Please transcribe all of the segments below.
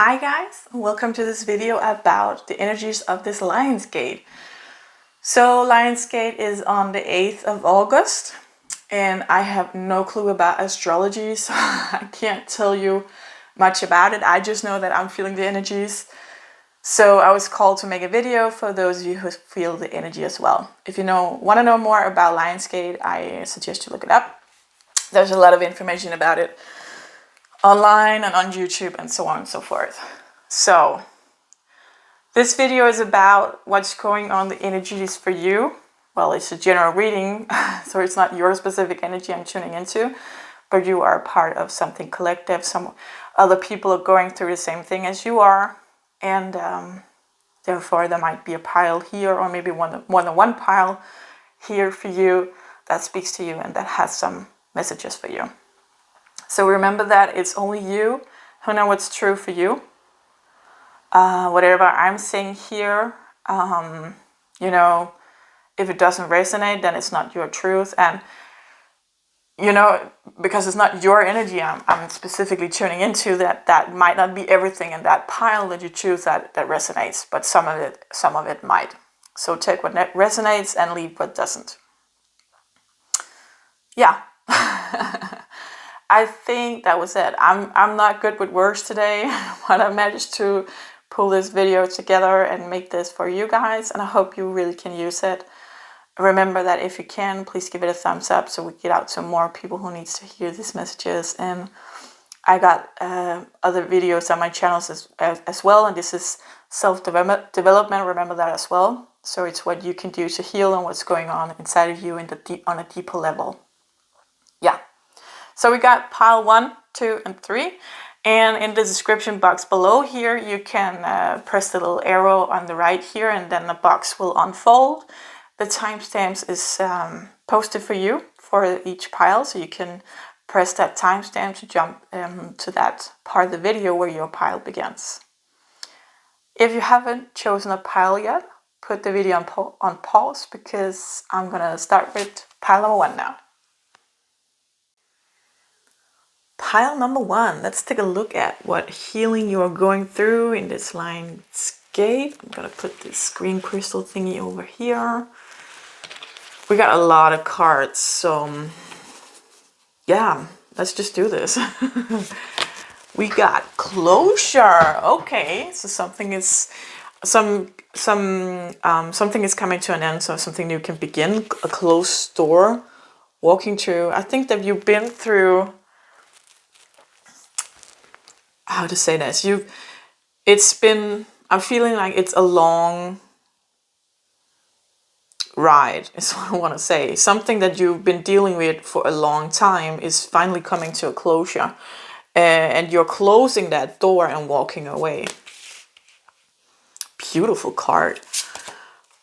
Hi guys, welcome to this video about the energies of this Lionsgate. So Lionsgate is on the 8th of August and I have no clue about astrology, so I can't tell you much about it. I just know that I'm feeling the energies. So I was called to make a video for those of you who feel the energy as well. If you want to know more about Lionsgate, I suggest you look it up. There's a lot of information about it online and on YouTube and so on and so forth. So this video is about what's going on, the energies for you. Well, it's a general reading, so it's not your specific energy I'm tuning into, but you are part of something collective. Some other people are going through the same thing as you are, and therefore there might be a pile here, or maybe more than one pile here for you that speaks to you and that has some messages for you. So remember that it's only you who know what's true for you. Whatever I'm saying here, if it doesn't resonate, then it's not your truth. And, because it's not your energy I'm specifically tuning into, that might not be everything in that pile that you choose that resonates, but some of it might. So take what resonates and leave what doesn't. Yeah. I think that was it. I'm not good with words today, but I managed to pull this video together and make this for you guys, and I hope you really can use it. Remember that if you can, please give it a thumbs up so we get out to more people who needs to hear these messages. And I got other videos on my channels as well, and this is self-development. Remember that as well. So it's what you can do to heal and what's going on inside of you on a deeper level. Yeah. So we got pile 1, 2, and 3. And in the description box below here, you can press the little arrow on the right here, and then the box will unfold. The timestamps is posted for you for each pile, so you can press that timestamp to jump to that part of the video where your pile begins. If you haven't chosen a pile yet, put the video on pause, because I'm going to start with pile number 1 now. Pile number 1, let's take a look at what healing you are going through in this Lionsgate. I'm gonna put this green crystal thingy over here. We got a lot of cards, so yeah, let's just do this. We got closure. Okay, so something is something is coming to an end, so something new can begin. A closed door, walking through. I think that you've been through. How to say this? I'm feeling like it's a long ride, is what I want to say. Something that you've been dealing with for a long time is finally coming to a closure. And you're closing that door and walking away. Beautiful card.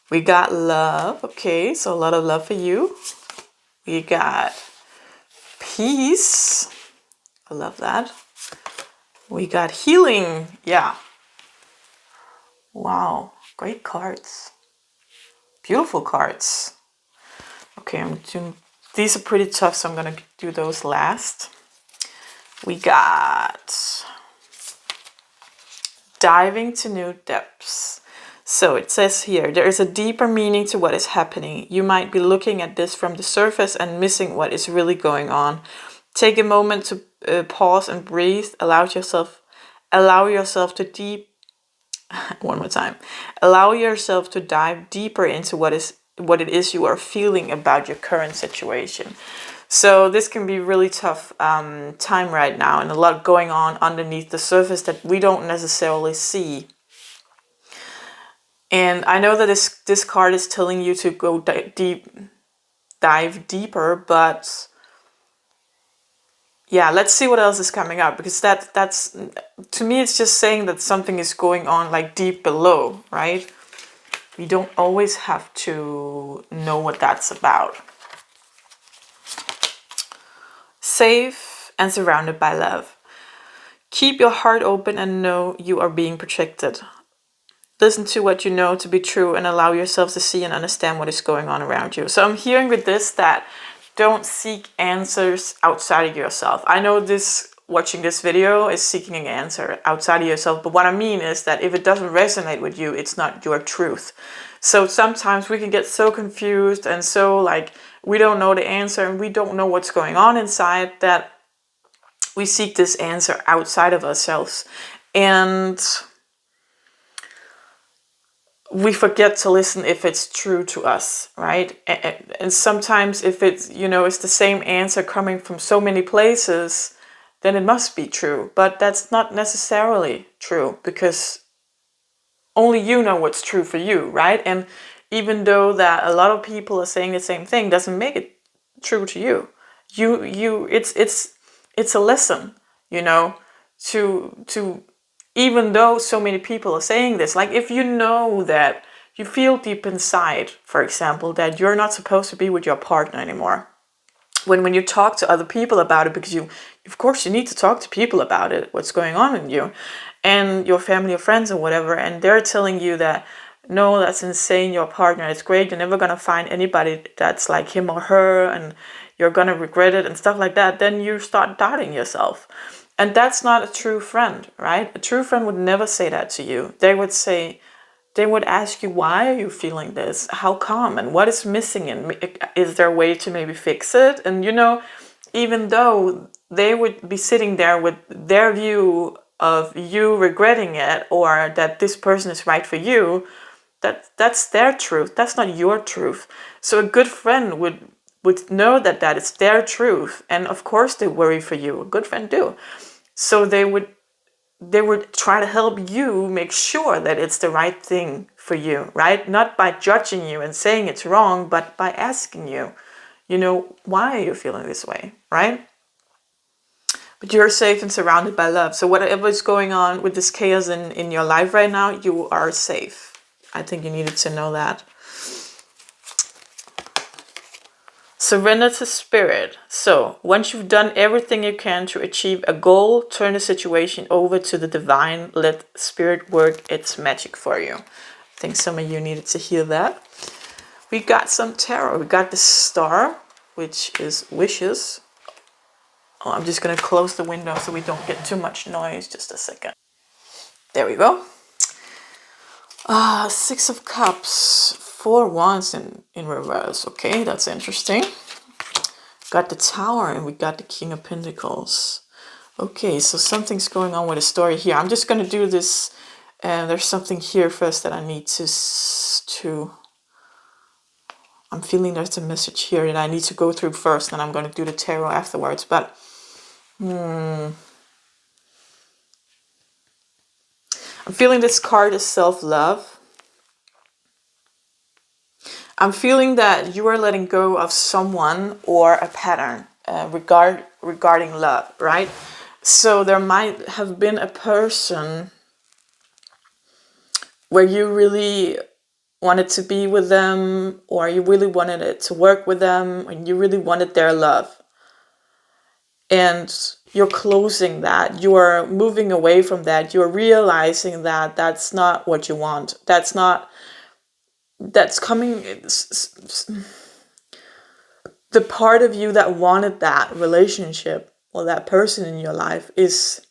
We got love. Okay, so a lot of love for you. We got peace. I love that. We got healing. Yeah. Wow. Great cards. Beautiful cards. Okay, these are pretty tough, so I'm going to do those last. We got diving to new depths. So it says here, there is a deeper meaning to what is happening. You might be looking at this from the surface and missing what is really going on. Take a moment to pause and breathe. Allow yourself to one more time. Allow yourself to dive deeper into what it is you are feeling about your current situation. So this can be really tough time right now, and a lot going on underneath the surface that we don't necessarily see. And I know that this card is telling you to go dive deeper, but yeah, let's see what else is coming up, because that's to me, it's just saying that something is going on like deep below, right? We don't always have to know what that's about. Safe and surrounded by love. Keep your heart open and know you are being protected. Listen to what you know to be true and allow yourself to see and understand what is going on around you. So I'm hearing with this that don't seek answers outside of yourself. I know this watching this video is seeking an answer outside of yourself. But what I mean is that if it doesn't resonate with you, it's not your truth. So sometimes we can get so confused and so like we don't know the answer and we don't know what's going on inside, that we seek this answer outside of ourselves. And we forget to listen if it's true to us, right? And sometimes if it's, it's the same answer coming from so many places, then it must be true. But that's not necessarily true, because only you know what's true for you, right? And even though that a lot of people are saying the same thing, doesn't make it true to you. It's a lesson, to even though so many people are saying this, like if you know that you feel deep inside, for example, that you're not supposed to be with your partner anymore, when you talk to other people about it, because of course you need to talk to people about it, what's going on in you, and your family or friends or whatever, and they're telling you that, no, that's insane, your partner is great, you're never gonna find anybody that's like him or her, and you're gonna regret it and stuff like that, then you start doubting yourself. And that's not a true friend, right? A true friend would never say that to you. They would ask you, why are you feeling this? How come? And what is missing? And is there a way to maybe fix it? And even though they would be sitting there with their view of you regretting it, or that this person is right for you, that's their truth. That's not your truth. So a good friend would know that is their truth, and of course they worry for you. A good friend do. So they would try to help you make sure that it's the right thing for you, right? Not by judging you and saying it's wrong, but by asking you, why are you feeling this way, right? But you're safe and surrounded by love. So whatever is going on with this chaos in your life right now, you are safe. I think you needed to know that. Surrender to spirit. So once you've done everything you can to achieve a goal, turn the situation over to the divine. Let spirit work its magic for you. I think some of you needed to hear that. We got some tarot. We got the star, which is wishes. Oh, I'm just going to close the window so we don't get too much noise. Just a second. There we go. Six of Cups. 4 wands in reverse. Okay, that's interesting. Got the Tower and we got the King of Pentacles. Okay, so something's going on with a story here. I'm just going to do this. There's something here first that I need to... I'm feeling there's a message here that I need to go through first, and I'm going to do the tarot afterwards. But... I'm feeling this card is self-love. I'm feeling that you are letting go of someone or a pattern regarding love, right? So there might have been a person where you really wanted to be with them, or you really wanted it to work with them, and you really wanted their love. And you're closing that. You are moving away from that. You're realizing that that's not what you want. That's coming... The part of you that wanted that relationship or that person in your life is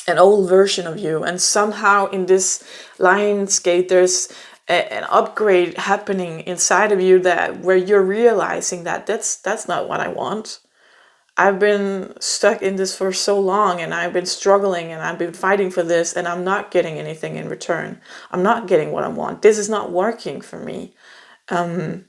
an old version of you. And somehow in this Lionsgate, there's an upgrade happening inside of you where you're realizing that that's not what I want. I've been stuck in this for so long, and I've been struggling, and I've been fighting for this, and I'm not getting anything in return. I'm not getting what I want. This is not working for me. And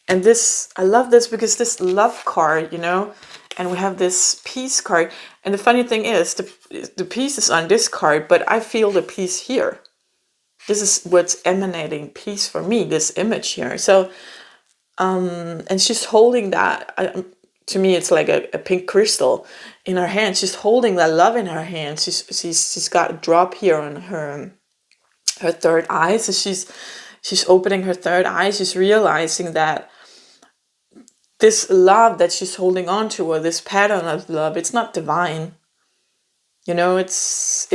this, I love this because this love card, and we have this peace card. And the funny thing is, the peace is on this card, but I feel the peace here. This is what's emanating peace for me, this image here. So, and she's holding that. To me, it's like a pink crystal in her hand. She's holding that love in her hand. She's got a drop here on her third eye. So she's opening her third eye. She's realizing that this love that she's holding on to, or this pattern of love, it's not divine. It's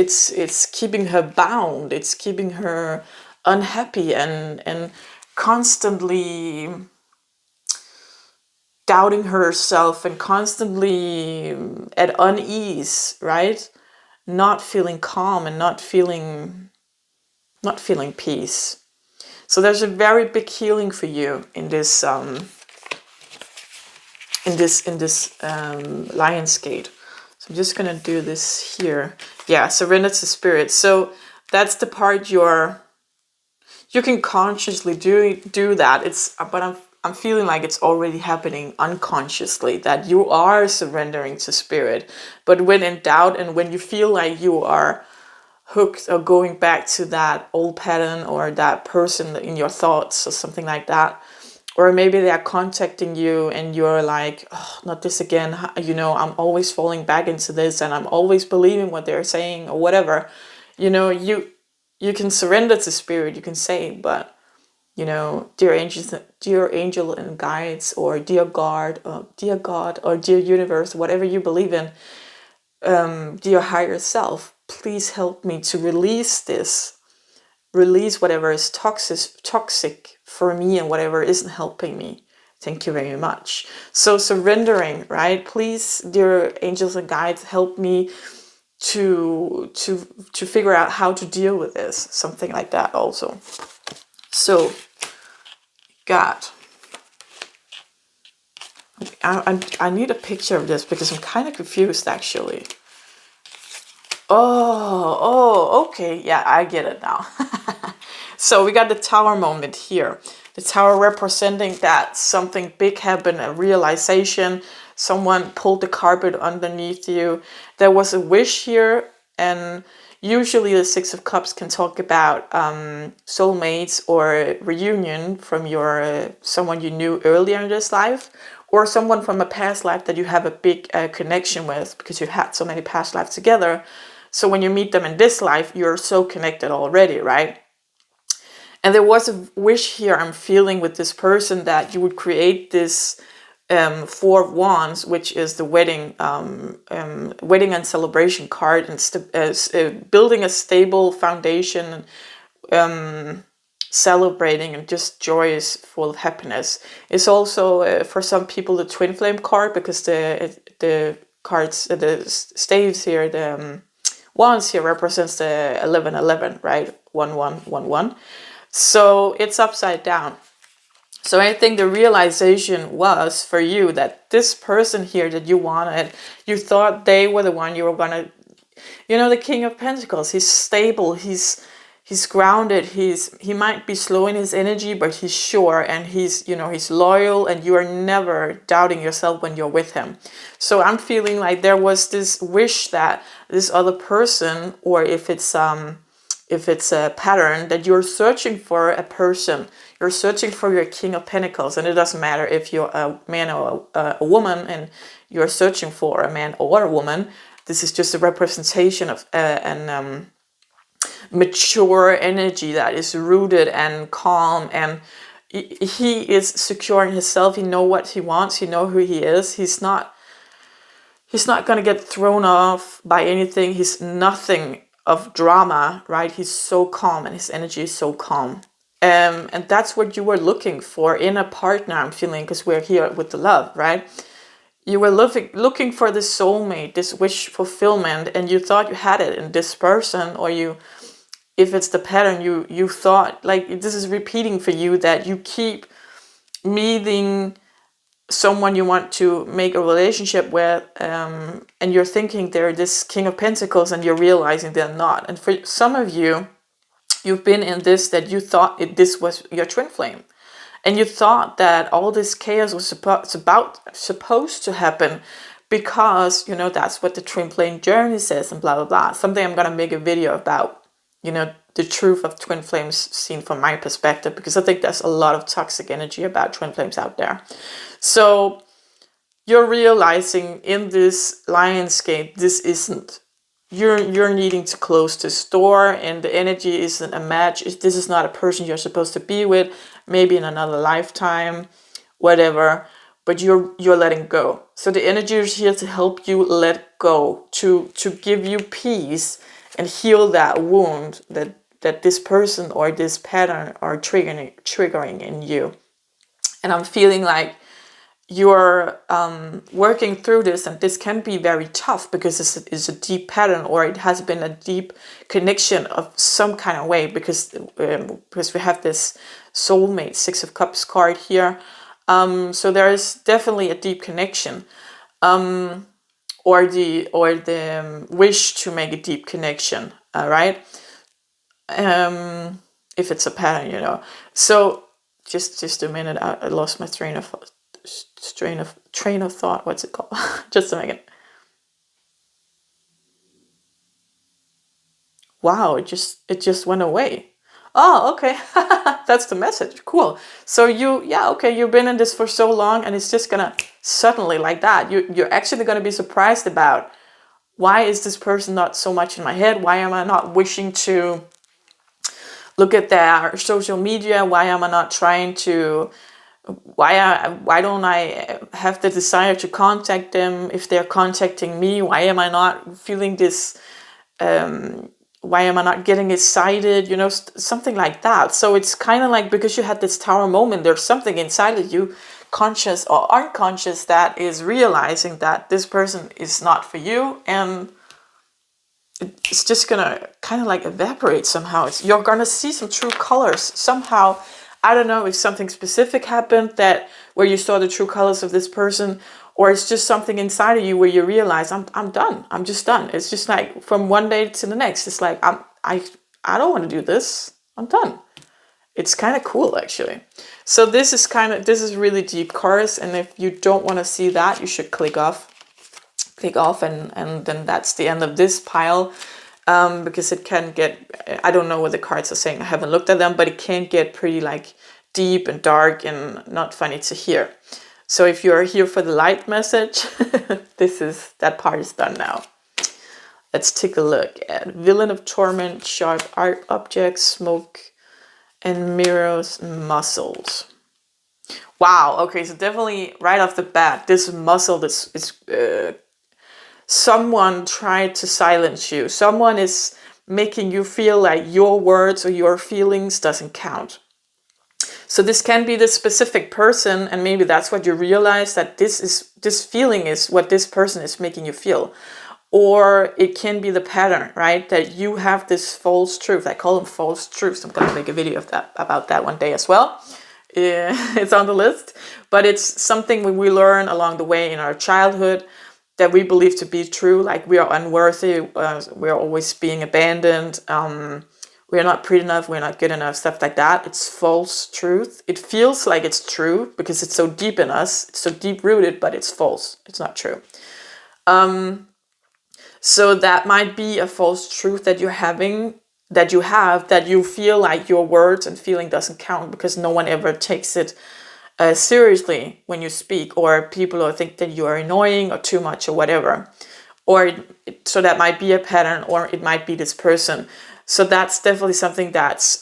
keeping her bound. It's keeping her unhappy and constantly doubting herself and constantly at unease, right? Not feeling calm and not feeling peace. So there's a very big healing for you in this Lionsgate. So I'm just gonna do this here. Yeah, surrender to spirit. So that's the part you can consciously do that. But I'm feeling like it's already happening unconsciously, that you are surrendering to spirit. But when in doubt and when you feel like you are hooked or going back to that old pattern or that person in your thoughts or something like that, or maybe they're contacting you and you're like, oh, not this again, I'm always falling back into this and I'm always believing what they're saying or whatever, you can surrender to spirit. You can say, but dear angels, dear angel and guides, or dear God, or dear universe, whatever you believe in, dear higher self, please help me to release whatever is toxic for me and whatever isn't helping me. Thank you very much. So surrendering, right? Please, dear angels and guides, help me to figure out how to deal with this, something like that also. So God, I need a picture of this because I'm kind of confused actually. Oh, okay. Yeah, I get it now. So we got the tower moment here. The tower representing that something big happened, a realization. Someone pulled the carpet underneath you. There was a wish here, and usually the Six of Cups can talk about soulmates or reunion from your someone you knew earlier in this life, or someone from a past life that you have a big connection with because you had so many past lives together. So when you meet them in this life, you're so connected already, right? And there was a wish here I'm feeling with this person that you would create this Four of Wands, which is the wedding and celebration card, and building a stable foundation, celebrating and just joyous, full of happiness. It's also for some people the twin flame card, because the cards, the staves here, the wands here represents the 1111, right? 1111. So it's upside down. So I think the realization was for you that this person here that you wanted, you thought they were the one you were gonna, the King of Pentacles. He's stable. He's grounded. He might be slow in his energy, but he's sure, and he's loyal, and you are never doubting yourself when you're with him. So I'm feeling like there was this wish that this other person, or if it's a pattern, that you're searching for a person, you're searching for your King of Pentacles, and it doesn't matter if you're a man or a woman and you're searching for a man or a woman. This is just a representation of an mature energy that is rooted and calm, and he is secure in himself. He knows what he wants. He knows who he is. He's not going to get thrown off by anything. He's nothing of drama, right? He's so calm, and his energy is so calm. And that's what you were looking for in a partner, I'm feeling, because we're here with the love, right? You were looking for this soulmate, this wish fulfillment, and you thought you had it in this person, or if it's the pattern, you thought, like, this is repeating for you, that you keep meeting someone you want to make a relationship with, and you're thinking they're this King of Pentacles, and you're realizing they're not. And for some of you, you've been in this, that you thought this was your twin flame, and you thought that all this chaos was supposed to happen because that's what the twin flame journey says, and blah blah blah. Something I'm gonna make a video about, the truth of twin flames seen from my perspective, because I think there's a lot of toxic energy about twin flames out there. So you're realizing in this Lionsgate, this isn't, you're needing to close this door, and the energy isn't a match. This is not a person you're supposed to be with, maybe in another lifetime, whatever, but you're letting go. So the energy is here to help you let go, to give you peace and heal that wound that this person or this pattern are triggering in you. And I'm feeling like you're working through this, and this can be very tough because it's a deep pattern, or it has been a deep connection of some kind of way, because we have this soulmate Six of Cups card here. So there is definitely a deep connection, or the wish to make a deep connection, right? If it's a pattern, you know. So just a minute, I lost my train of thought. What's it called? Just a minute. Wow, it just went away. Oh, okay. That's the message. Cool. So you've been in this for so long, and it's just gonna suddenly, like that, you're actually gonna be surprised about, why is this person not so much in my head? Why am I not wishing to look at their social media? Why am I not trying to, why don't I have the desire to contact them if they're contacting me? Why am I not feeling this, why am I not getting excited? You know, something like that. So it's kind of like, because you had this tower moment, there's something inside of you, conscious or unconscious, that is realizing that this person is not for you, and it's just gonna kind of like evaporate somehow. You're gonna see some true colors somehow. I don't know if something specific happened that where you saw the true colors of this person, or it's just something inside of you where you realize, I'm done. I'm just done. It's just like from one day to the next. It's like I don't want to do this. I'm done. It's kind of cool, actually. So this is really deep cards, and if you don't want to see that, you should click off, and then that's the end of this pile, because it can get, I don't know what the cards are saying, I haven't looked at them, but it can get pretty like deep and dark and not funny to hear. So if you're here for the light message, that part is done now. Let's take a look at Villain of Torment, Sharp Art Objects, Smoke and Mirrors, Muscles. Wow, okay, so definitely right off the bat, this muscle, this is someone tried to silence you. Someone is making you feel like your words or your feelings doesn't count. So this can be this specific person, and maybe that's what you realize, that this feeling is what this person is making you feel. Or it can be the pattern, right? That you have this false truth. I call them false truths. I'm going to make a video about that one day as well. It's on the list. But it's something we learn along the way in our childhood that we believe to be true. Like we are unworthy. We are always being abandoned. We're not pretty enough. We're not good enough. Stuff like that. It's false truth. It feels like it's true because it's so deep in us. It's so deep rooted, but it's false. It's not true. So that might be a false truth that you have, that you feel like your words and feeling doesn't count because no one ever takes it seriously when you speak, or people will think that you are annoying or too much or whatever. So that might be a pattern, or it might be this person. So that's definitely something that's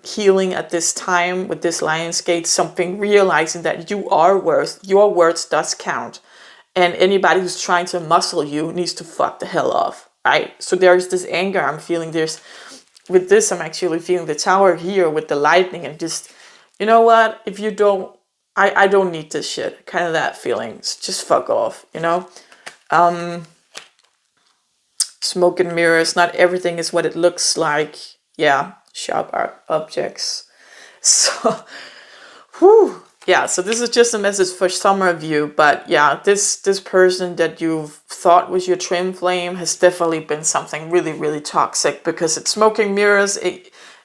healing at this time with this Lionsgate, something realizing that you are your words does count. And anybody who's trying to muscle you needs to fuck the hell off, right? So there's this anger I'm feeling. With this, I'm actually feeling the tower here with the lightning, and just, you know what? If you don't, I don't need this shit. Kind of that feeling. Just fuck off, you know? Smoke and mirrors. Not everything is what it looks like. Yeah, sharp objects. So, whew. Yeah, so this is just a message for some of you, but yeah, this person that you thought was your twin flame has definitely been something really, really toxic, because it's smoking mirrors.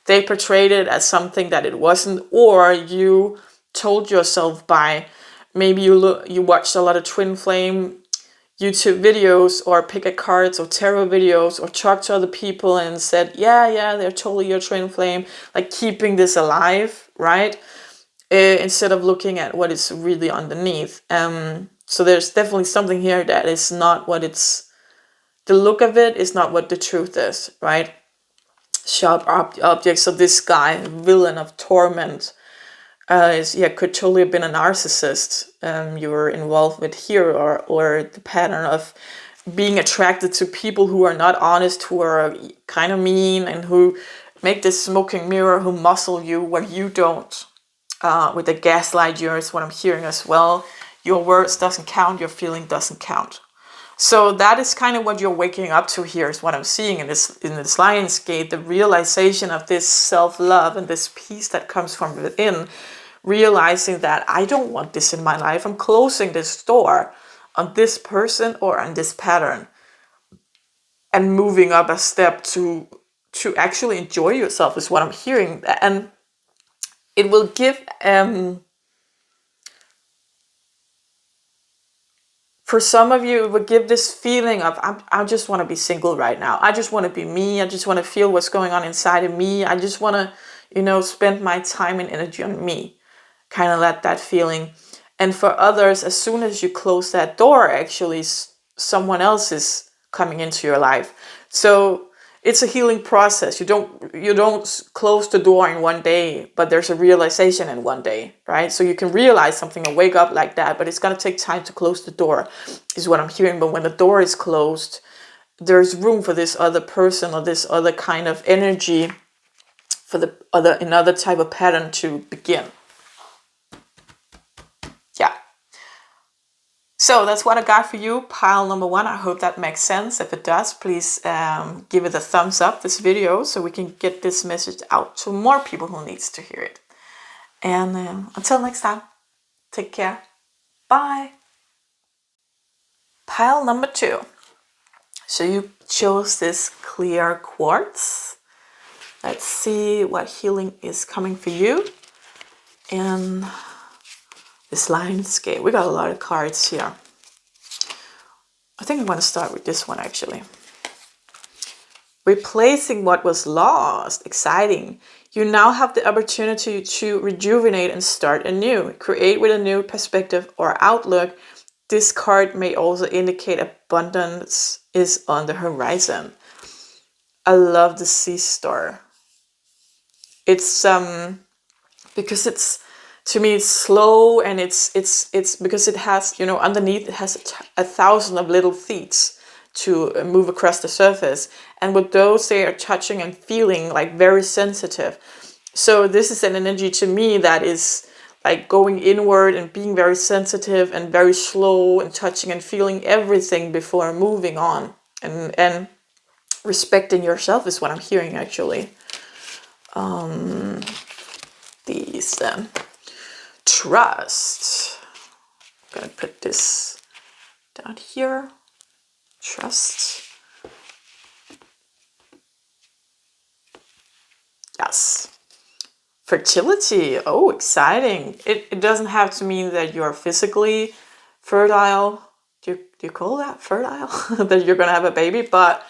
They portrayed it as something that it wasn't, or you told yourself by, maybe you watched a lot of twin flame YouTube videos, or pick a cards or tarot videos, or talked to other people and said, yeah, they're totally your twin flame, like keeping this alive, right? Instead of looking at what is really underneath. So there's definitely something here that is not what the look of it is not what the truth is, right? Sharp objects. So this guy, Villain of Torment, could totally have been a narcissist you were involved with here, or the pattern of being attracted to people who are not honest, who are kind of mean, and who make this smoking mirror, who muscle you where you don't. With the gaslight, is what I'm hearing as well. Your words doesn't count, your feeling doesn't count. So that is kind of what you're waking up to here, is what I'm seeing in this Lionsgate, the realization of this self-love and this peace that comes from within, realizing that I don't want this in my life. I'm closing this door on this person or on this pattern, and moving up a step to actually enjoy yourself is what I'm hearing. And it will give for some of you, it would give this feeling of, I just want to be single right now. I just want to be me. I just want to feel what's going on inside of me. I just want to, spend my time and energy on me. Kind of let that feeling. And for others, as soon as you close that door, actually, someone else is coming into your life. So it's a healing process. You don't close the door in one day, but there's a realization in one day, right? So you can realize something and wake up like that, but it's going to take time to close the door, is what I'm hearing. But when the door is closed, there's room for this other person or this other kind of energy, for another type of pattern to begin. Yeah. So that's what I got for you, pile number 1. I hope that makes sense. If it does, please give it a thumbs up, this video, so we can get this message out to more people who needs to hear it. And until next time, take care. Bye. Pile number 2. So you chose this clear quartz. Let's see what healing is coming for you in this Lionsgate. We got a lot of cards here. I think I'm going to start with this one, actually. Replacing what was lost. Exciting. You now have the opportunity to rejuvenate and start anew. Create with a new perspective or outlook. This card may also indicate abundance is on the horizon. I love the sea star. It's because it's, to me, it's slow, and it's because it has, underneath it has 1,000 of little feet to move across the surface, and with those they are touching and feeling, like very sensitive. So this is an energy to me that is like going inward and being very sensitive and very slow and touching and feeling everything before moving on, and respecting yourself is what I'm hearing, actually. These then. Trust. I'm gonna put this down here. Trust. Yes. Fertility. Oh, exciting. It doesn't have to mean that you're physically fertile. Do you call that fertile? That you're gonna have a baby, but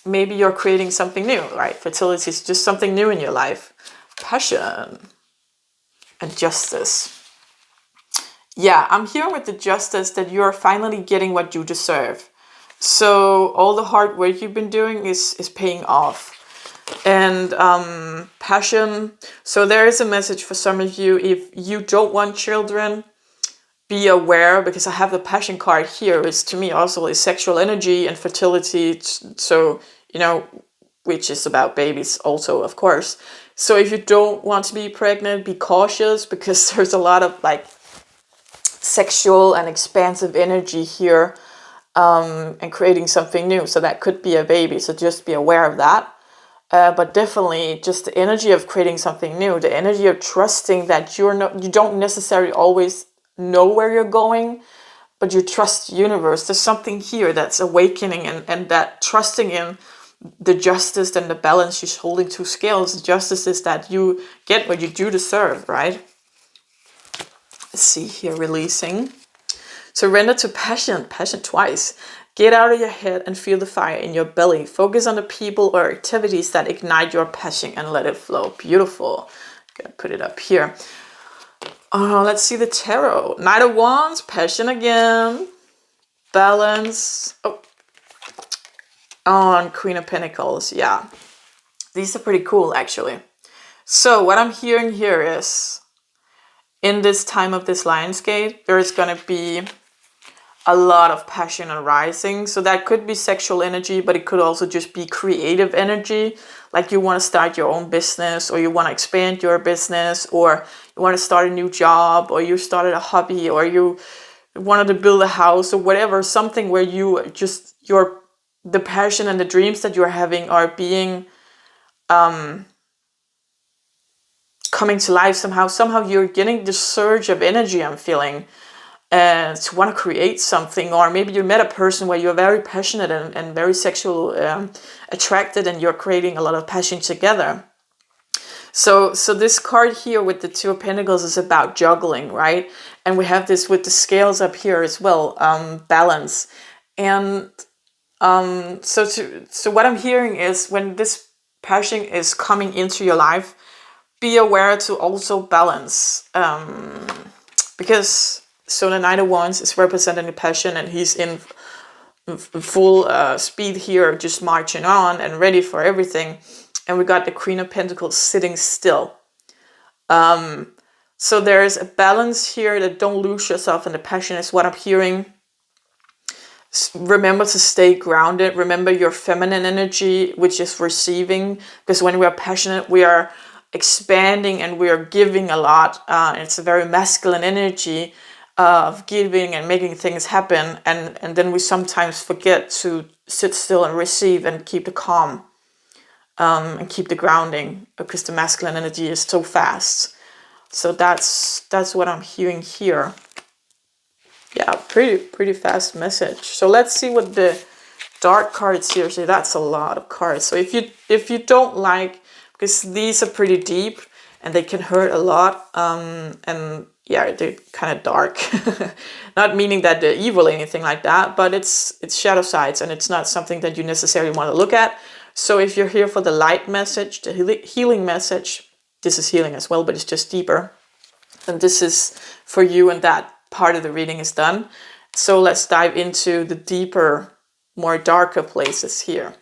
maybe you're creating something new, right? Fertility is just something new in your life. Passion and justice. Yeah, I'm hearing with the justice that you're finally getting what you deserve. So all the hard work you've been doing is paying off. And passion. So there is a message for some of you. If you don't want children, be aware, because I have the passion card here. It's, to me, also is sexual energy and fertility. So, which is about babies also, of course. So if you don't want to be pregnant, be cautious, because there's a lot of like sexual and expansive energy here, and creating something new. So that could be a baby. So just be aware of that. But definitely just the energy of creating something new, the energy of trusting that you don't necessarily always know where you're going, but you trust the universe. There's something here that's awakening, and that trusting in the justice and the balance. She's holding 2 scales. The justice is that you get what you do deserve, right? Let's see here, releasing. Surrender to passion twice. Get out of your head and feel the fire in your belly. Focus on the people or activities that ignite your passion and let it flow. Beautiful. Gonna put it up here. Let's see the tarot. Knight of Wands, passion again. Balance. And Queen of Pentacles. Yeah. These are pretty cool, actually. So what I'm hearing here is, in this time of this Lionsgate, there is going to be a lot of passion arising. So that could be sexual energy, but it could also just be creative energy. Like you want to start your own business, or you want to expand your business, or you want to start a new job, or you started a hobby, or you wanted to build a house or whatever, something where you just, the passion and the dreams that you're having are being coming to life somehow you're getting this surge of energy, I'm feeling, to want to create something. Or maybe you met a person where you're very passionate and very sexual attracted, and you're creating a lot of passion together. So this card here with the Two of Pentacles is about juggling, right? And we have this with the scales up here as well, balance. And so what I'm hearing is, when this passion is coming into your life, be aware to also balance, because so the Knight of Wands is representing the passion, and he's in full speed here, just marching on and ready for everything. And we got the Queen of Pentacles sitting still. So there is a balance here, that don't lose yourself in the passion is what I'm hearing. Remember to stay grounded. Remember your feminine energy, which is receiving, because when we are passionate, we are expanding and we are giving a lot. It's a very masculine energy of giving and making things happen. And then we sometimes forget to sit still and receive and keep the calm. And keep the grounding, because the masculine energy is so fast. So that's what I'm hearing here. Yeah, pretty fast message. So let's see what the dark cards here say. That's a lot of cards. So if you don't like, because these are pretty deep and they can hurt a lot, and yeah, they're kind of dark. Not meaning that they're evil or anything like that, but it's shadow sides, and it's not something that you necessarily want to look at. So if you're here for the light message, the healing message, this is healing as well, but it's just deeper. And this is for you, and that part of the reading is done. So let's dive into the deeper, more darker places here.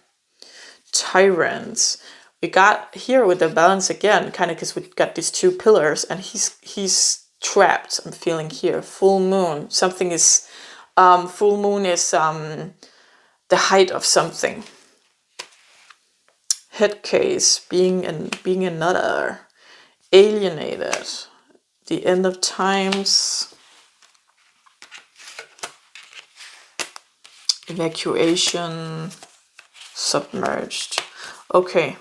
Tyrants. We got here with the balance again, kind of, because we got these two pillars, and he's trapped, I'm feeling here. Full moon. Something is, full moon is the height of something. Head case, being another, alienated, the end of times, evacuation, submerged. Okay.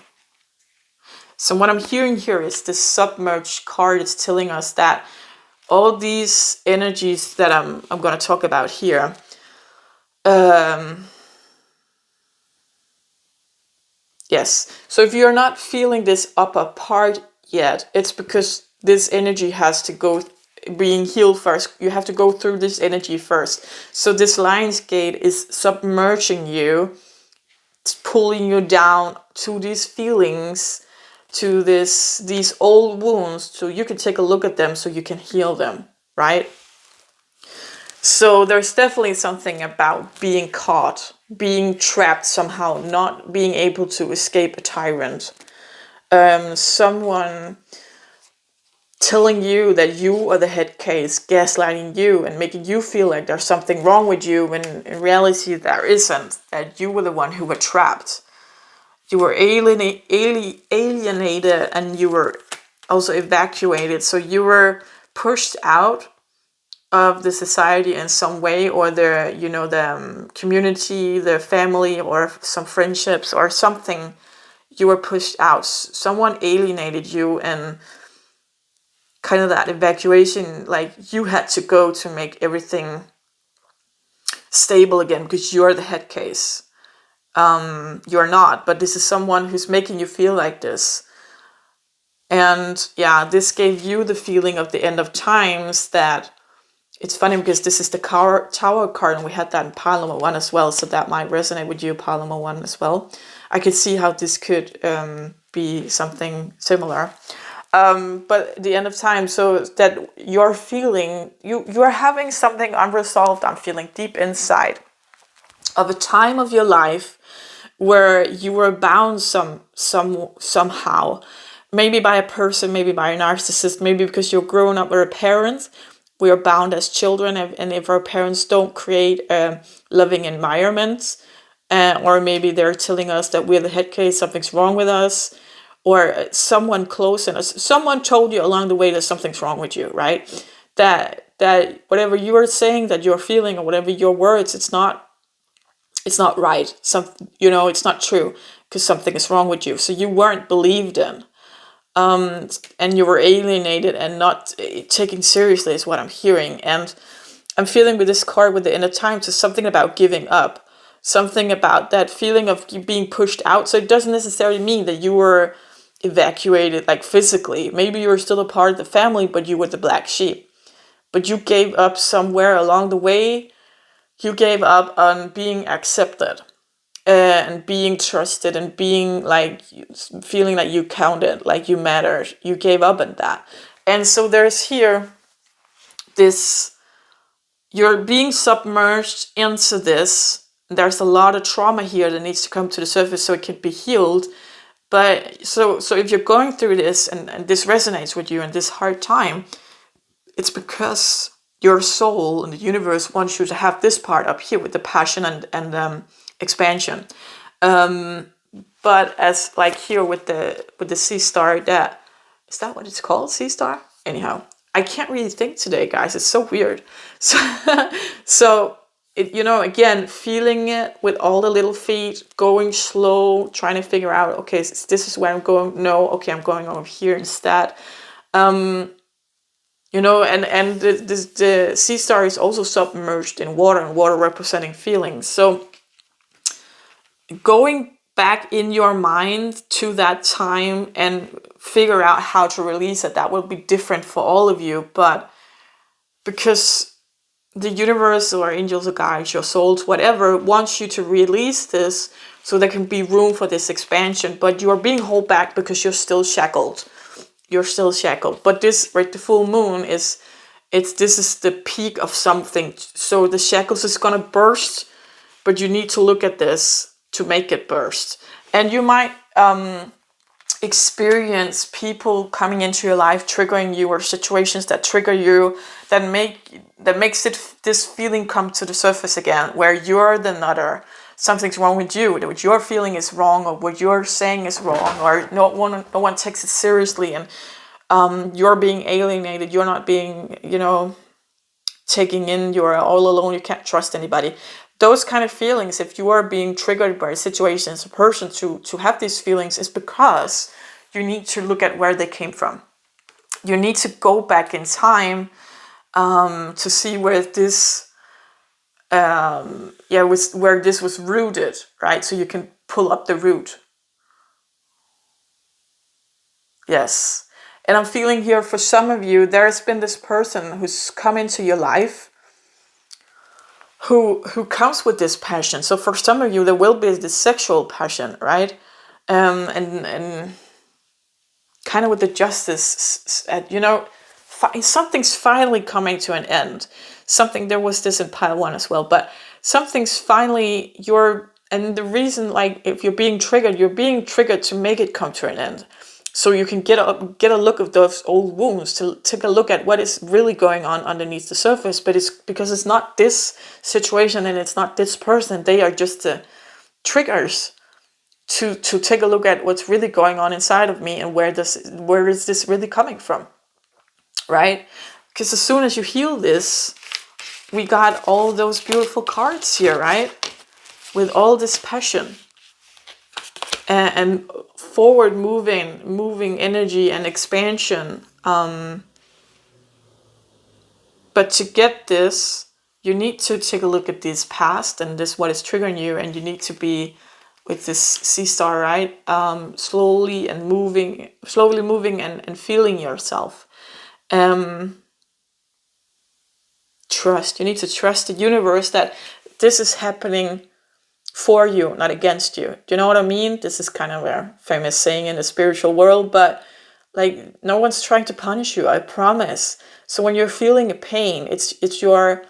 So what I'm hearing here is this submerged card is telling us that all these energies that I'm going to talk about here, yes. So if you're not feeling this upper part yet, it's because this energy has to go, being healed first. You have to go through this energy first. So this Lionsgate is submerging you, it's pulling you down to these feelings, to these old wounds, so you can take a look at them, so you can heal them, right? So there's definitely something about being caught, being trapped somehow, not being able to escape a tyrant. Someone telling you that you are the head case, gaslighting you and making you feel like there's something wrong with you, when in reality there isn't, that you were the one who were trapped. You were alienated, and you were also evacuated. So you were pushed out of the society in some way, or the community, the family, or some friendships or something. You were pushed out. Someone alienated you, and kind of that evacuation, like you had to go to make everything stable again, because you're the head case. You're not, but this is someone who's making you feel like this. And yeah, this gave you the feeling of the end of times. That it's funny, because this is the Tower card, and we had that in pile number 1 as well, so that might resonate with you, pile number 1 as well. I could see how this could be something similar. But the end of time, so that you're feeling, you're having something unresolved, I'm feeling deep inside, of a time of your life where you were bound somehow, maybe by a person, maybe by a narcissist, maybe because you're growing up with a parent. We are bound as children, and if our parents don't create a loving environment, or maybe they're telling us that we're the head case, something's wrong with us, or someone close in us, someone told you along the way that something's wrong with you, right? That that whatever you are saying, that you're feeling, or whatever your words, it's not right. It's not true, because something is wrong with you. So you weren't believed in, and you were alienated and not taken seriously, is what I'm hearing. And I'm feeling with this card with the inner time to something about giving up, something about that feeling of you being pushed out. So it doesn't necessarily mean that you were evacuated, like physically. Maybe you were still a part of the family, but you were the black sheep. But you gave up somewhere along the way. You gave up on being accepted, and being trusted, and being like, feeling like you counted, like you mattered. You gave up on that. And so there's here this, you're being submerged into this. There's a lot of trauma here that needs to come to the surface so it can be healed. But so if you're going through this, and this resonates with you in this hard time, it's because your soul and the universe wants you to have this part up here with the passion and expansion. But as like here with the sea star, that is that what it's called, sea star? Anyhow, I can't really think today, guys. It's so weird. So it, again, feeling it with all the little feet, going slow, trying to figure out, okay, this is where I'm going. No, okay, I'm going over here instead. And the sea star is also submerged in water, and water representing feelings. So going back in your mind to that time and figure out how to release it, that will be different for all of you. But because the universe or angels or guides, your souls, whatever, wants you to release this so there can be room for this expansion. But you are being held back because you're still shackled. You're still shackled. But this, right, the full moon this is the peak of something. So the shackles is gonna burst, but you need to look at this to make it burst. And you might experience people coming into your life triggering you, or situations that trigger you, that makes this feeling come to the surface again, where you're the nutter. Something's wrong with you, what you're feeling is wrong, or what you're saying is wrong, or no one takes it seriously, and you're being alienated, you're not being, taking in, you're all alone, you can't trust anybody. Those kind of feelings, if you are being triggered by situations, a person to have these feelings, is because you need to look at where they came from. You need to go back in time to see where this where this was rooted, right? So you can pull up the root. Yes. And I'm feeling here for some of you, there's been this person who's come into your life who comes with this passion. So for some of you, there will be this sexual passion, right? And kind of with the justice, something's finally coming to an end. There was this in pile 1 as well, but something's finally, and the reason, like, if you're being triggered to make it come to an end. So you can get a look of those old wounds, to take a look at what is really going on underneath the surface. But it's because it's not this situation and it's not this person. They are just the triggers to take a look at what's really going on inside of me, and where is this really coming from, right? Because as soon as you heal this, we got all those beautiful cards here, right? With all this passion and forward moving energy and expansion. But to get this, you need to take a look at this past and this what is triggering you, and you need to be with this sea star, right? Slowly moving and feeling yourself. Trust. You need to trust the universe that this is happening for you, not against you. Do you know what I mean? This is kind of a famous saying in the spiritual world, but like, no one's trying to punish you, I promise. So when you're feeling a pain, it's your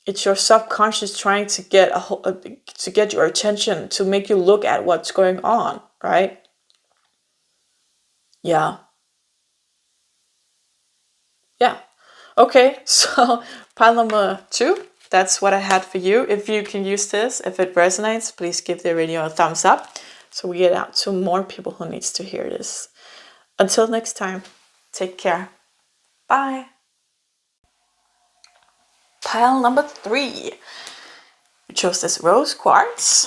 subconscious trying to get your attention, to make you look at what's going on, right? Yeah. Okay, so pile number 2, that's what I had for you. If you can use this, if it resonates, please give the video a thumbs up so we get out to more people who needs to hear this. Until next time, take care. Bye. Pile number 3. We chose this rose quartz.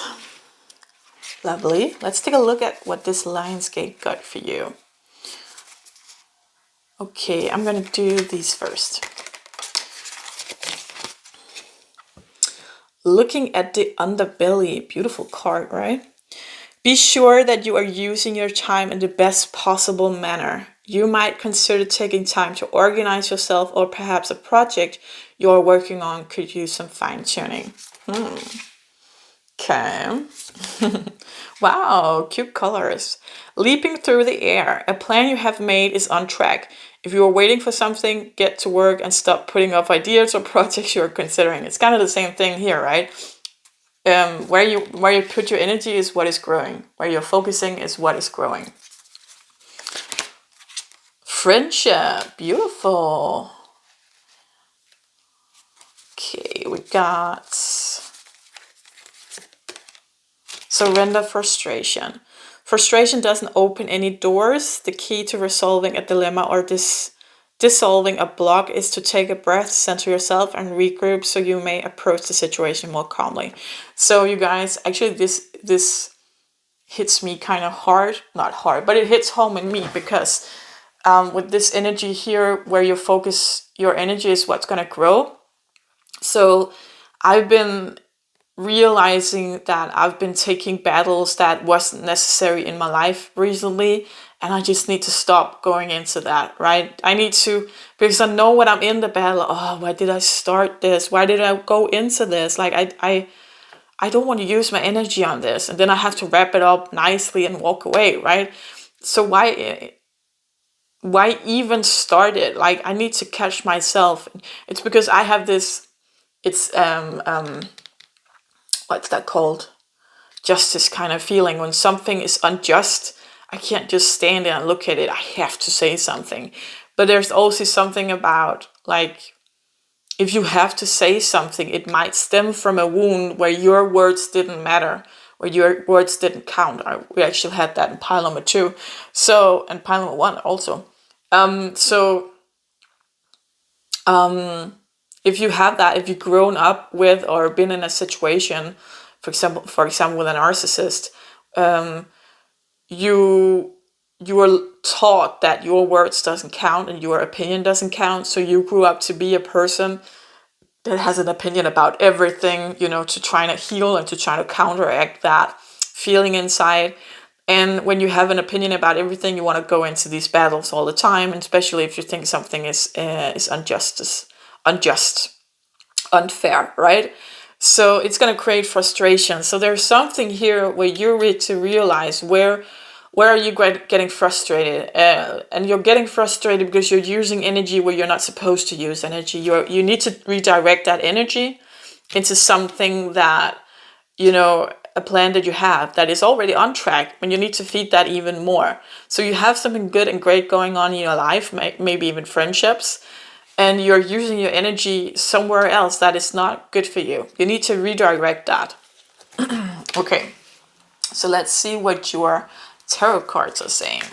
Lovely. Let's take a look at what this Lionsgate got for you. Okay, I'm gonna do these first. Looking at the underbelly, beautiful card, right? Be sure that you are using your time in the best possible manner. You might consider taking time to organize yourself, or perhaps a project you're working on could use some fine-tuning. Okay. Wow, cute colors. Leaping through the air. A plan you have made is on track. If you are waiting for something, get to work and stop putting off ideas or projects you're considering. It's kind of the same thing here, right? Where you put your energy is what is growing. Where you're focusing is what is growing. Friendship, beautiful. Okay, we got surrender, frustration. Frustration doesn't open any doors. The key to resolving a dilemma or dissolving a block is to take a breath, center yourself, and regroup so you may approach the situation more calmly. So you guys, actually this hits me kind of hard. Not hard, but it hits home in me because with this energy here, where you focus your energy is what's going to grow. So I've been realizing that I've been taking battles that wasn't necessary in my life recently, and I just need to stop going into that, right? I need to, because I know when I'm in the battle, oh, why did I start this? Why did I go into this? Like I don't want to use my energy on this, and then I have to wrap it up nicely and walk away, right? So why even start it? Like, I need to catch myself. It's because I have this, it's what's that called? Justice kind of feeling. When something is unjust, I can't just stand there and look at it. I have to say something. But there's also something about, like, if you have to say something, it might stem from a wound where your words didn't matter, where your words didn't count. We actually had that in pile number 2. So, and pile number 1 also. If you have that, if you've grown up with or been in a situation, for example, with a narcissist, you were taught that your words doesn't count and your opinion doesn't count. So you grew up to be a person that has an opinion about everything, to try to heal and to try to counteract that feeling inside. And when you have an opinion about everything, you want to go into these battles all the time, and especially if you think something is unjust, unfair, right? So it's going to create frustration. So there's something here where you're ready to realize where are you getting frustrated, and you're getting frustrated because you're using energy where you're not supposed to use energy. You need to redirect that energy into something that, a plan that you have that is already on track, and you need to feed that even more. So you have something good and great going on in your life, maybe even friendships, and you're using your energy somewhere else that is not good for you. You need to redirect that. Okay, so let's see what your tarot cards are saying.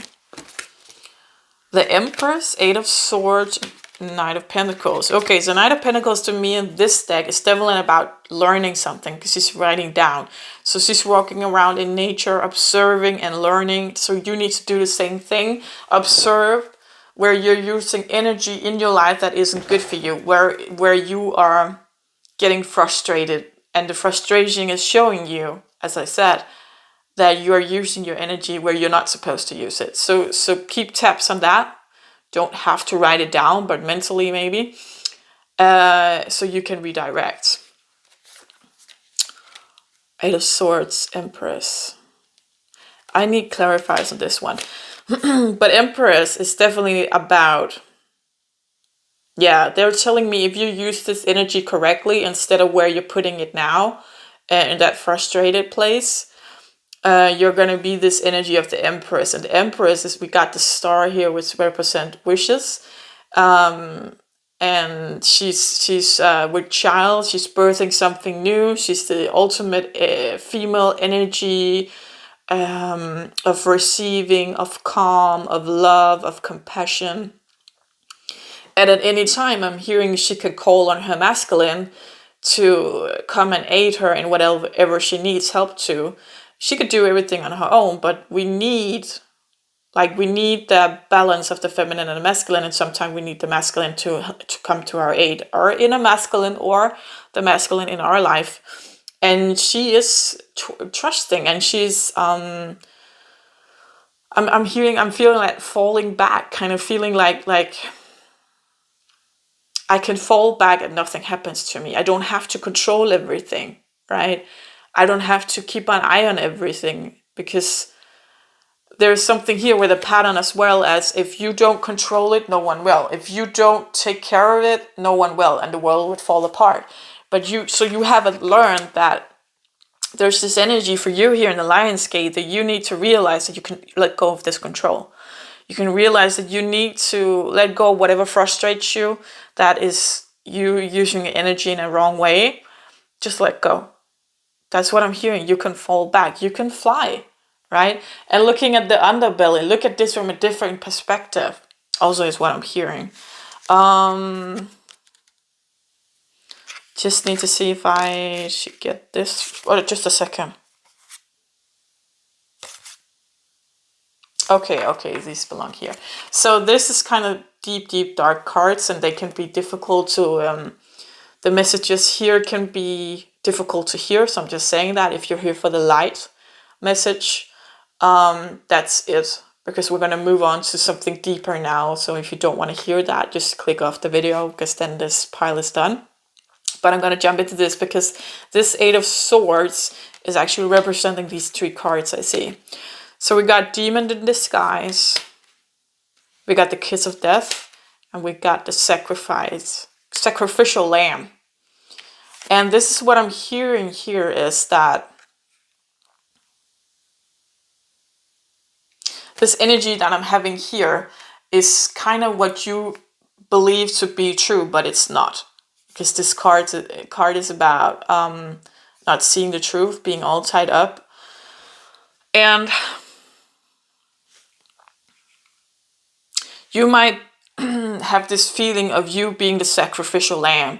The Empress, 8 of Swords, Knight of Pentacles. Okay, so Knight of Pentacles to me in this deck is definitely about learning something, because she's writing down. So she's walking around in nature, observing and learning. So you need to do the same thing. Observe where you're using energy in your life that isn't good for you, where you are getting frustrated, and the frustration is showing you, as I said, that you are using your energy where you're not supposed to use it. So keep tabs on that. Don't have to write it down, but mentally maybe, so you can redirect. 8 of Swords, Empress. I need clarifiers on this one. But Empress is definitely about, they're telling me if you use this energy correctly instead of where you're putting it now, in that frustrated place, you're going to be this energy of the Empress. And the Empress is, we got the star here, which represent wishes. And she's with child, she's birthing something new. She's the ultimate female energy, of receiving, of calm, of love, of compassion. And at any time, I'm hearing she could call on her masculine to come and aid her in whatever she needs help to. She could do everything on her own, but we need the balance of the feminine and the masculine, and sometimes we need the masculine to come to our aid, or inner masculine, or the masculine in our life. And she is trusting, and she's I'm feeling like falling back, kind of feeling like I can fall back and nothing happens to me. I don't have to control everything, right? I don't have to keep an eye on everything, because there's something here with a pattern as well, as if you don't control it, no one will. If you don't take care of it, no one will, and the world would fall apart. But you haven't learned that there's this energy for you here in the Lionsgate, that you need to realize that you can let go of this control. You can realize that you need to let go of whatever frustrates you, that is you using your energy in a wrong way. Just let go. That's what I'm hearing. You can fall back. You can fly, right? And looking at the underbelly, look at this from a different perspective, also is what I'm hearing. Just need to see if I should get this. Oh, just a second. Okay, these belong here. So this is kind of deep, dark cards, and they can be difficult to, the messages here can be difficult to hear. So I'm just saying that if you're here for the light message, that's it, because we're going to move on to something deeper now. So if you don't want to hear that, just click off the video, because then this pile is done. But I'm going to jump into this, because this Eight of Swords is actually representing these three cards I see. So we got Demon in Disguise, we got the Kiss of Death, and we got the Sacrificial Lamb. And this is what I'm hearing here, is that this energy that I'm having here is kind of what you believe to be true, but it's not. Because this card is about not seeing the truth, being all tied up. And you might have this feeling of you being the sacrificial lamb,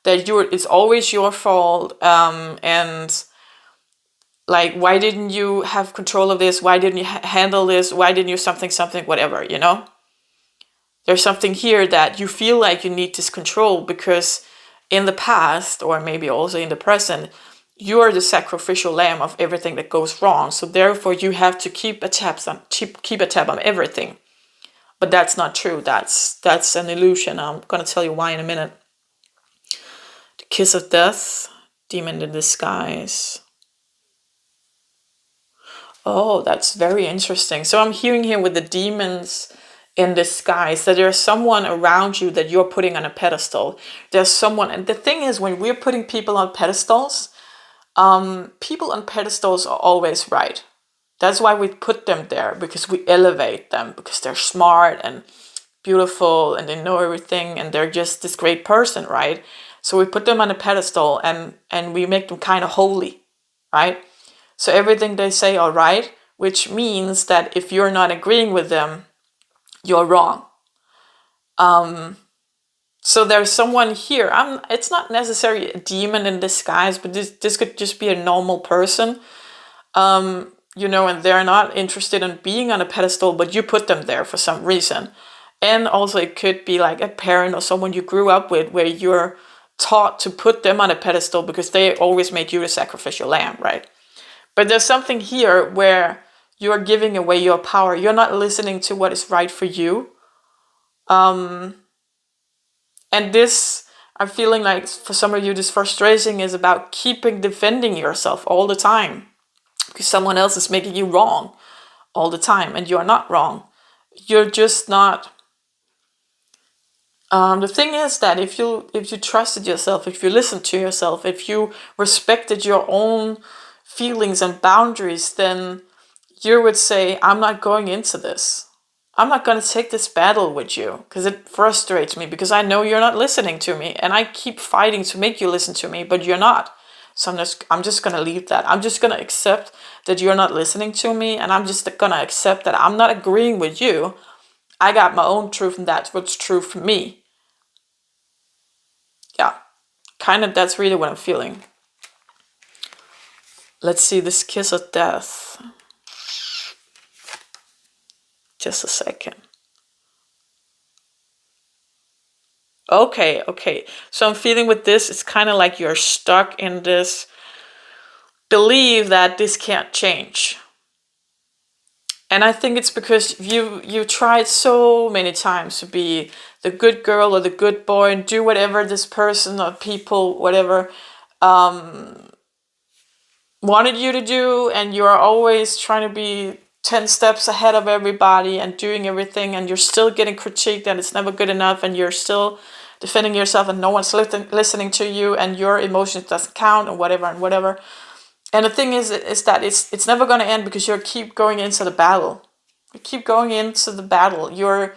that it's always your fault, and like, why didn't you have control of this? Why didn't you handle this? Why didn't you something, whatever, you know? There's something here that you feel like you need this control, because in the past, or maybe also in the present, you are the sacrificial lamb of everything that goes wrong. So therefore you have to keep a tab on everything. But that's not true. That's an illusion. I'm going to tell you why in a minute. The Kiss of Death, Demon in Disguise. Oh, that's very interesting. So I'm hearing here with the demons in disguise that there's someone around you that you're putting on a pedestal. There's someone, and the thing is, when we're putting people on pedestals, people on pedestals are always right. That's why we put them there, because we elevate them, because they're smart and beautiful and they know everything and they're just this great person, right? So we put them on a pedestal, and we make them kind of holy, right? So everything they say are right, which means that if you're not agreeing with them, you're wrong. So there's someone here. It's not necessarily a demon in disguise, but this could just be a normal person. And they're not interested in being on a pedestal, but you put them there for some reason. And also it could be like a parent or someone you grew up with, where you're taught to put them on a pedestal because they always made you the sacrificial lamb, right? But there's something here where you're giving away your power. You're not listening to what is right for you. And this, I'm feeling like for some of you, this frustration is about defending yourself all the time, because someone else is making you wrong all the time, and you're not wrong. You're just not. The thing is that if you trusted yourself, if you listened to yourself, if you respected your own feelings and boundaries, then you would say, I'm not going into this. I'm not going to take this battle with you, because it frustrates me, because I know you're not listening to me, and I keep fighting to make you listen to me, but you're not. So I'm just going to leave that. I'm just going to accept that you're not listening to me, and I'm just going to accept that I'm not agreeing with you. I got my own truth, and that's what's true for me. that's really what I'm feeling. Let's see, this kiss of death. Just a second. Okay. So I'm feeling with this, it's kind of like you're stuck in this belief that this can't change. And I think it's because you tried so many times to be the good girl or the good boy and do whatever this person or people, whatever, wanted you to do, and you are always trying to be 10 steps ahead of everybody and doing everything, and you're still getting critiqued and it's never good enough, and you're still defending yourself and no one's listening to you, and your emotions doesn't count, and whatever and whatever. And the thing is that it's never going to end, because you keep going into the battle. You keep going into the battle. You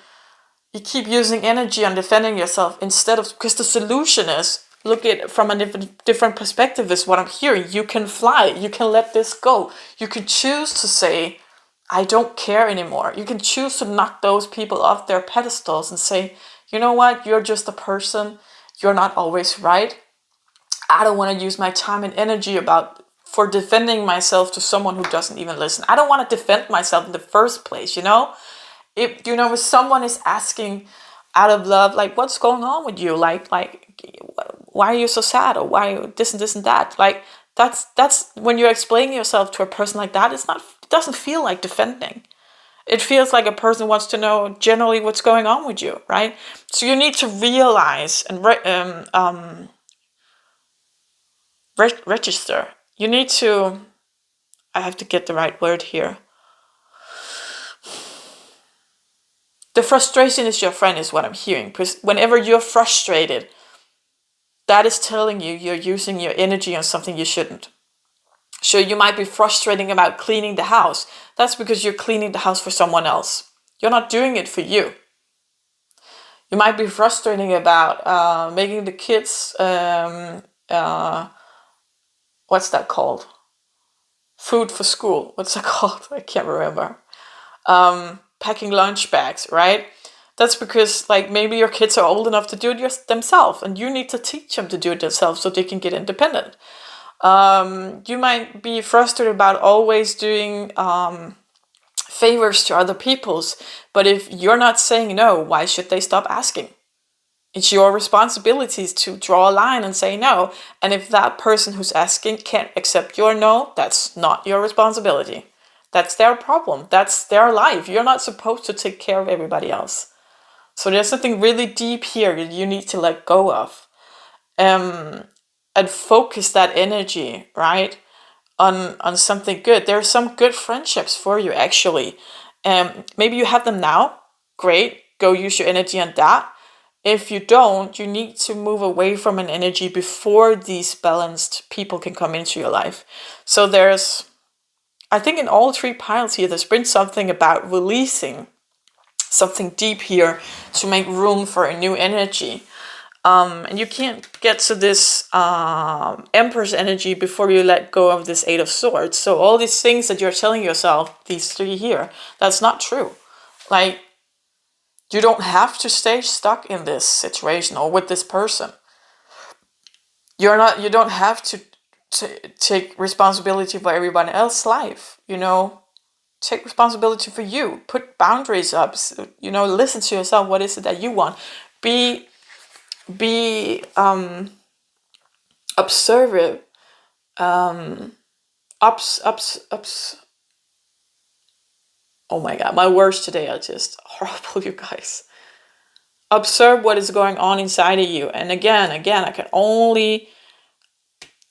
keep using energy on defending yourself, instead of, because the solution is, look at it from a different perspective, is what I'm hearing. You can fly. You can let this go. You can choose to say, I don't care anymore. You can choose to knock those people off their pedestals and say, you know what? You're just a person. You're not always right. I don't want to use my time and energy for defending myself to someone who doesn't even listen. I don't want to defend myself in the first place, if someone is asking out of love, like, what's going on with you, like why are you so sad, or why this and that, like, that's when you're explaining yourself to a person like that, it doesn't feel like defending. It feels like a person wants to know generally what's going on with you, right? So you need to realize and register. You need to, I have to get the right word here. The frustration is your friend, is what I'm hearing. Because whenever you're frustrated, that is telling you you're using your energy on something you shouldn't. So you might be frustrating about cleaning the house. That's because you're cleaning the house for someone else. You're not doing it for you. You might be frustrating about making the kids, what's that called? Food for school. What's that called? I can't remember. Packing lunch bags, right? That's because, like, maybe your kids are old enough to do it themselves, and you need to teach them to do it themselves so they can get independent. You might be frustrated about always doing favors to other people's, but if you're not saying no, why should they stop asking? It's your responsibility to draw a line and say no. And if that person who's asking can't accept your no, that's not your responsibility. That's their problem. That's their life. You're not supposed to take care of everybody else. So there's something really deep here that you need to let go of. And focus that energy, right, on something good. There are some good friendships for you, actually. Maybe you have them now. Great. Go use your energy on that. If you don't, you need to move away from an energy before these balanced people can come into your life. So there's, I think in all three piles here, there's been something about releasing something deep here to make room for a new energy. And you can't get to this Empress energy before you let go of this Eight of Swords. So all these things that you're telling yourself, these three here, that's not true. Like, you don't have to stay stuck in this situation or with this person. You don't have to take responsibility for everybody else's life, Take responsibility for you. Put boundaries up, listen to yourself. What is it that you want? Be observant. Oh my God, my words today are just horrible, you guys. Observe what is going on inside of you. And again, I can only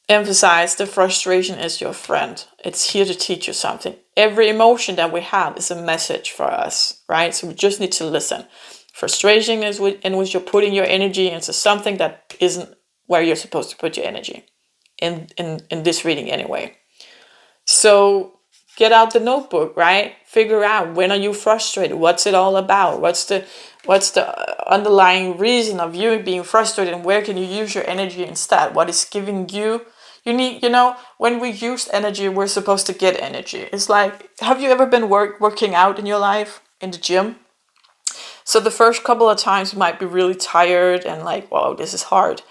emphasize the frustration is your friend. It's here to teach you something. Every emotion that we have is a message for us, right? So we just need to listen. Frustration is in which you're putting your energy into something that isn't where you're supposed to put your energy. In this reading anyway. So get out the notebook, right? Figure out, when are you frustrated? What's it all about? What's the underlying reason of you being frustrated, and where can you use your energy instead? What is giving you need, when we use energy, we're supposed to get energy. It's like, have you ever been working out in your life, in the gym? So the first couple of times you might be really tired and like, wow, this is hard.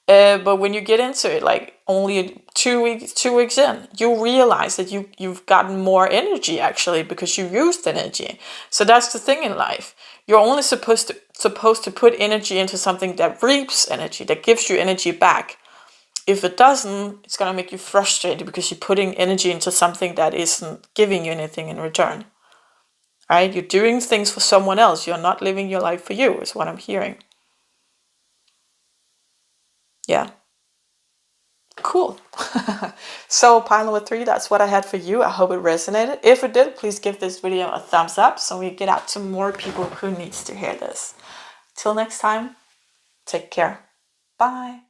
But when you get into it, like only 2 weeks in, you realize that you've gotten more energy actually because you used energy. So that's the thing in life. You're only supposed to put energy into something that reaps energy, that gives you energy back. If it doesn't, it's gonna make you frustrated because you're putting energy into something that isn't giving you anything in return. Right? You're doing things for someone else. You're not living your life for you, is what I'm hearing. Yeah. Cool. So pile number 3, that's what I had for you. I hope it resonated. If it did, please give this video a thumbs up so we get out to more people who needs to hear this. Till next time, take care. Bye.